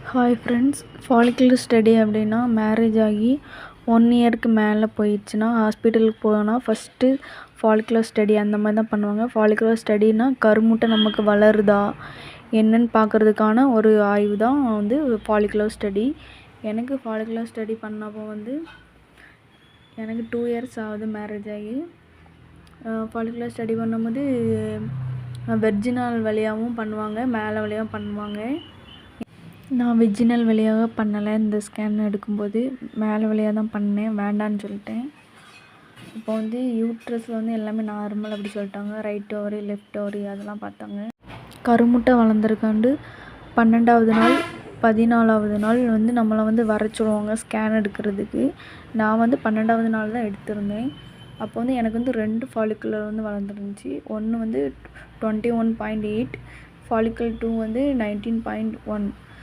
Hi friends, follicular study அப்படின்னா marriage ஆகி 1 இயருக்கு மேலே போயிடுச்சுன்னா ஹாஸ்பிட்டலுக்கு போனால் ஃபஸ்ட்டு ஃபாலிகுலர் ஸ்டடி அந்த மாதிரி தான் பண்ணுவாங்க. ஃபாலிகுலர் ஸ்டடினா கருமுட்டை நமக்கு வளருதா என்னன்னு பார்க்குறதுக்கான ஒரு ஆய்வு தான் வந்து ஃபாலிகுலர் ஸ்டடி. எனக்கு ஃபாலிகுலர் ஸ்டடி பண்ணப்போ வந்து எனக்கு 2 இயர்ஸ் ஆகுது மேரேஜ் ஆகி. ஃபாலிகுலர் ஸ்டடி பண்ணும்போது வெர்ஜினல் வழியாகவும் பண்ணுவாங்க, மேலே வழியாகவும் பண்ணுவாங்க. நான் வெஜினல் வழியாக பண்ணலை. இந்த ஸ்கேன் எடுக்கும்போது மேலே வழியாக தான் பண்ணேன், வேண்டான்னு சொல்லிட்டேன். இப்போ வந்து யூட்ரஸில் வந்து எல்லாமே நார்மல் அப்படி சொல்லிட்டாங்க. ரைட் ஓவரி லெஃப்ட் ஓவரி அதெல்லாம் பார்த்தாங்க. கருமுட்டை வளர்ந்துருக்காண்டு 12வது நாள் 14வது நாள் வந்து நம்மளை வந்து வர சொல்லுவாங்க ஸ்கேன் எடுக்கிறதுக்கு. நான் வந்து 12வது நாள் தான் எடுத்திருந்தேன். அப்போ வந்து எனக்கு வந்து 2 ஃபாலிகுலர் வந்து வளர்ந்துருந்துச்சு. ஒன்று வந்து 21.8, ஃபாலிக்கல் 2 வந்து 19.1.